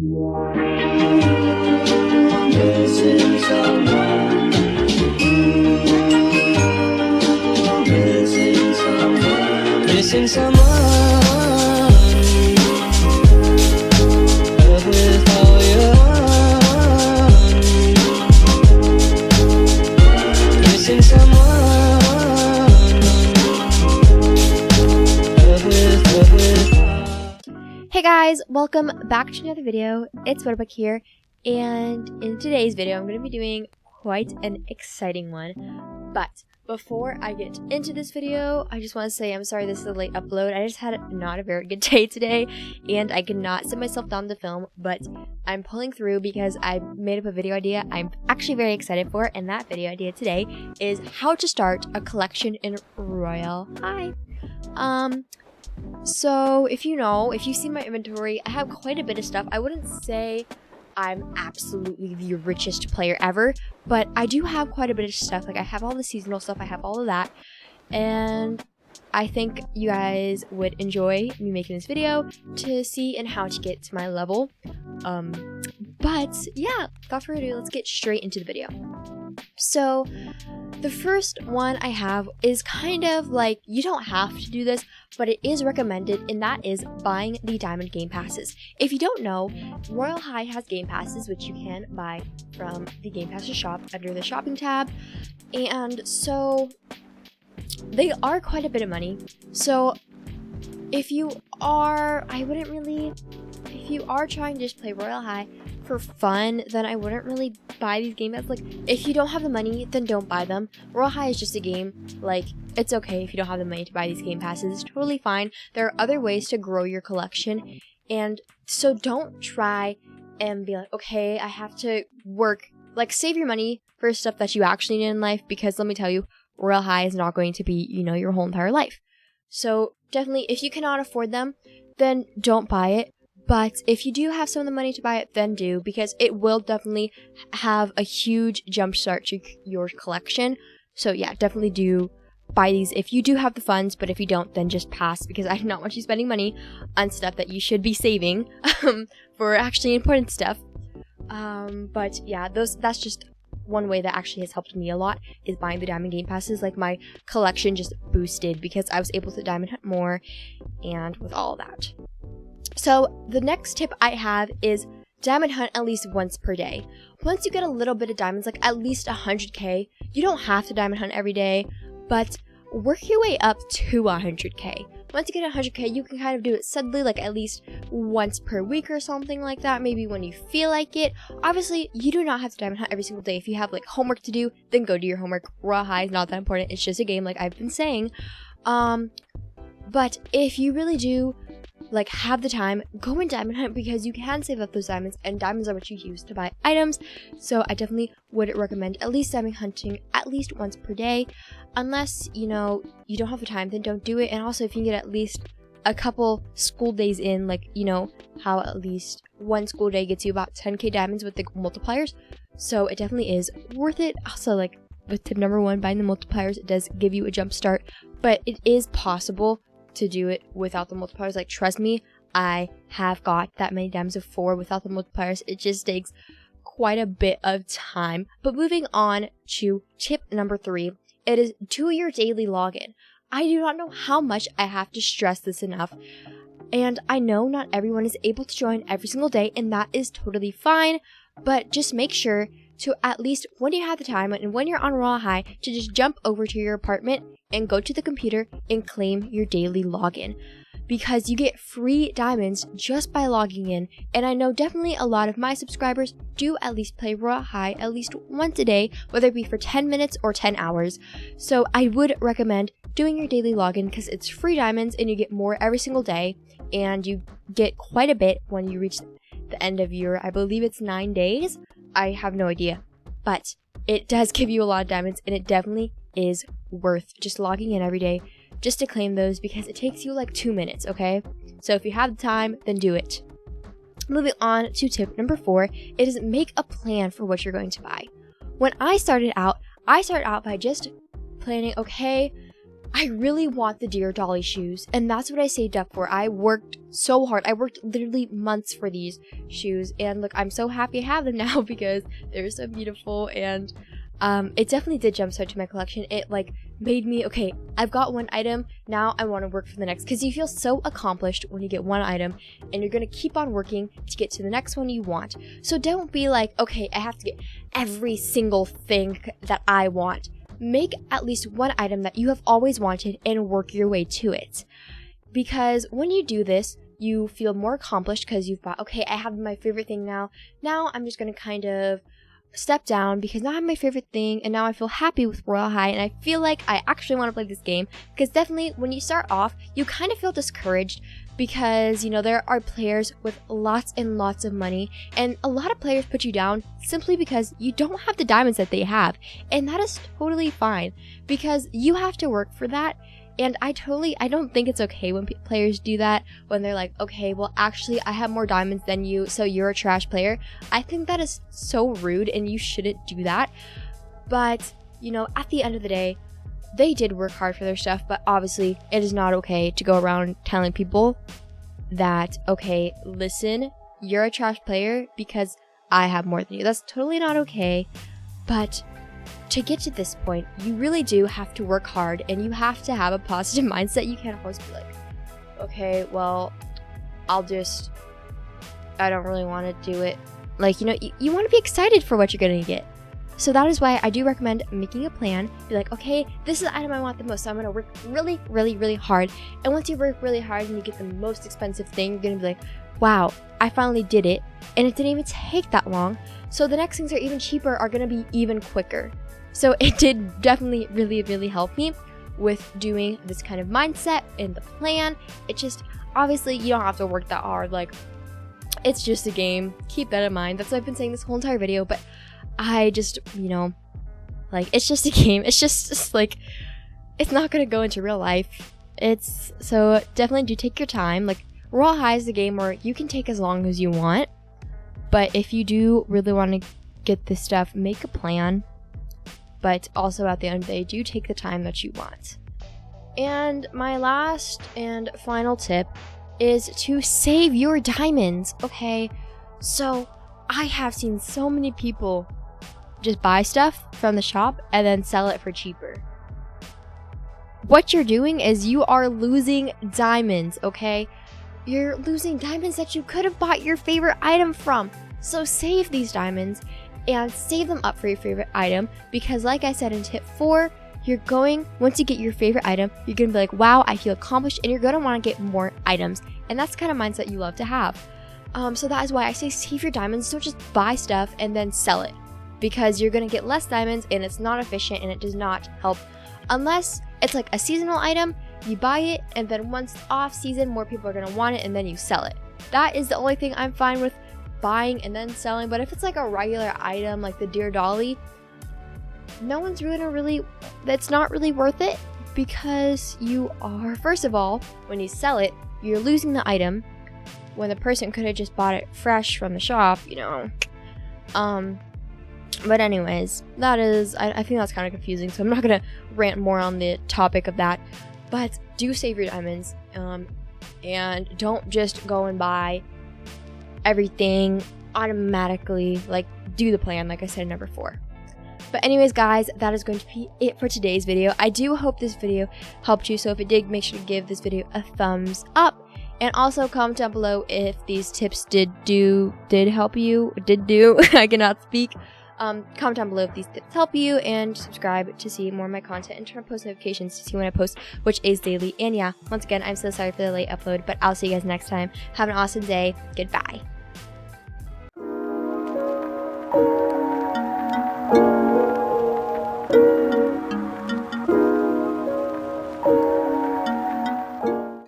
Missing someone. Missing someone. Missing someone. With all your heart. Missing someone. Hey guys, welcome back to another video. It's Whatabuck here, and in today's video I'm going to be doing quite an exciting one. But before I get into this video, I just want to say I'm sorry this is a late upload. I just had not a very good day today, and I cannot sit myself down to film, but I'm pulling through because I made up a video idea I'm actually very excited for, and that video idea today is how to start a collection in Royale. So if you've seen my inventory, I have quite a bit of stuff. I wouldn't say I'm absolutely the richest player ever, but I do have quite a bit of stuff. Like I have all the seasonal stuff, I have all of that, and I think you guys would enjoy me making this video to see and how to get to my level. But yeah, without further ado, let's get straight into the video. So the first one I have is kind of like, you don't have to do this, but it is recommended, and that is buying the diamond game passes. If you don't know, Royale High has game passes, which you can buy from the game passes shop under the shopping tab, and so they are quite a bit of money. So if you are trying to just play Royale High for fun, then I wouldn't really buy these game passes. Like, if you don't have the money, then don't buy them. Royale High is just a game. Like, it's okay if you don't have the money to buy these game passes. It's totally fine. There are other ways to grow your collection, and so don't try and be like, okay, I have to work. Like, save your money for stuff that you actually need in life, because let me tell you, Royale High is not going to be, your whole entire life. So definitely, if you cannot afford them, then don't buy it. But if you do have some of the money to buy it, then do, because it will definitely have a huge jump start to your collection. So yeah, definitely do buy these if you do have the funds, but if you don't, then just pass, because I do not want you spending money on stuff that you should be saving for actually important stuff. But yeah, that's just one way that actually has helped me a lot, is buying the diamond game passes. Like, my collection just boosted because I was able to diamond hunt more, and with all of that. So the next tip I have is diamond hunt at least once per day. Once you get a little bit of diamonds, like at least 100k, you don't have to diamond hunt every day, but work your way up to 100k. Once you get 100k, you can kind of do it steadily, like at least once per week or something like that, maybe when you feel like it. Obviously, you do not have to diamond hunt every single day. If you have like homework to do, then go do your homework. Raw High is not that important. It's just a game, like I've been saying. But if you really do like have the time, go and diamond hunt, because you can save up those diamonds, and diamonds are what you use to buy items. So I definitely would recommend at least diamond hunting at least once per day. Unless you don't have the time, then don't do it. And also, if you can get at least a couple school days in, like how at least one school day gets you about 10k diamonds with the multipliers, so it definitely is worth it. Also, like with tip number 1, buying the multipliers, it does give you a jump start, but it is possible to do it without the multipliers. Like, trust me, I have got that many diamonds of 4 without the multipliers. It just takes quite a bit of time. But moving on to tip number 3, it is do your daily login. I do not know how much I have to stress this enough, and I know not everyone is able to join every single day, and that is totally fine, but just make sure to, at least when you have the time and when you're on Royale High, to just jump over to your apartment and go to the computer and claim your daily login, because you get free diamonds just by logging in. And I know definitely a lot of my subscribers do at least play Royale High at least once a day, whether it be for 10 minutes or 10 hours. So I would recommend doing your daily login, because it's free diamonds and you get more every single day, and you get quite a bit when you reach the end of your, I believe it's 9 days. I have no idea, but it does give you a lot of diamonds, and it definitely is worth just logging in every day just to claim those, because it takes you like 2 minutes, okay? So if you have the time, then do it. Moving on to tip number 4, it is make a plan for what you're going to buy. When I started out by just planning, okay, I really want the Dear Dolly shoes, and that's what I saved up for. I worked so hard. I worked literally months for these shoes, and look, I'm so happy I have them now because they're so beautiful, and it definitely did jumpstart to my collection. It like made me, okay, I've got one item, now I want to work for the next, because you feel so accomplished when you get one item, and you're going to keep on working to get to the next one you want. So don't be like, okay, I have to get every single thing that I want. Make at least one item that you have always wanted and work your way to it. Because when you do this, you feel more accomplished because you've bought, okay, I have my favorite thing now. Now I'm just going to kind of step down because now I have my favorite thing, and now I feel happy with Royale High, and I feel like I actually want to play this game. Because definitely when you start off, you kind of feel discouraged because, you know, there are players with lots and lots of money, and a lot of players put you down simply because you don't have the diamonds that they have, and that is totally fine because you have to work for that. And I don't think it's okay when players do that, when they're like, okay, well, actually, I have more diamonds than you, so you're a trash player. I think that is so rude, and you shouldn't do that. But, you know, at the end of the day, they did work hard for their stuff, but obviously, it is not okay to go around telling people that, okay, listen, you're a trash player because I have more than you. That's totally not okay, but to get to this point, you really do have to work hard, and you have to have a positive mindset. You can't always be like, okay, well, I don't really want to do it. Like, you know, you want to be excited for what you're going to get. So that is why I do recommend making a plan. Be like, okay, this is the item I want the most, so I'm going to work really, really, really hard. And once you work really hard and you get the most expensive thing, you're going to be like, wow, I finally did it. And it didn't even take that long. So the next things that are even cheaper are going to be even quicker. So it did definitely really, really help me with doing this kind of mindset and the plan. It just, obviously, you don't have to work that hard. Like, it's just a game. Keep that in mind. That's what I've been saying this whole entire video. But I just, you know, like, it's just a game. It's just like, it's not going to go into real life. So definitely do take your time. Like, Royale High is a game where you can take as long as you want. But if you do really want to get this stuff, make a plan. But also at the end of the day, do take the time that you want. And my last and final tip is to save your diamonds. Okay, so I have seen so many people just buy stuff from the shop and then sell it for cheaper. What you're doing is you are losing diamonds, okay? You're losing diamonds that you could have bought your favorite item from. So save these diamonds and save them up for your favorite item, because like I said in tip 4, once you get your favorite item, you're going to be like, wow, I feel accomplished, and you're going to want to get more items. And that's the kind of mindset you love to have. So that is why I say save your diamonds. Don't just buy stuff and then sell it, because you're going to get less diamonds and it's not efficient and it does not help. Unless it's like a seasonal item, you buy it, and then once off season, more people are going to want it, and then you sell it. That is the only thing I'm fine with buying and then selling. But if it's like a regular item like the Dear Dolly, that's not really worth it, because you are, first of all, when you sell it, you're losing the item when the person could have just bought it fresh from the shop, you know. But anyways, that is, I think that's kind of confusing, so I'm not gonna rant more on the topic of that. But do save your diamonds, and don't just go and buy everything automatically. Like, do the plan, like I said in number 4. But anyways, guys, that is going to be it for today's video. I do hope this video helped you, so if it did, make sure to give this video a thumbs up, and also comment down below if these tips did help you. I cannot speak. Comment down below if these tips help you, and subscribe to see more of my content, and turn on post notifications to see when I post, which is daily. And yeah, once again, I'm so sorry for the late upload, but I'll see you guys next time. Have an awesome day. Goodbye.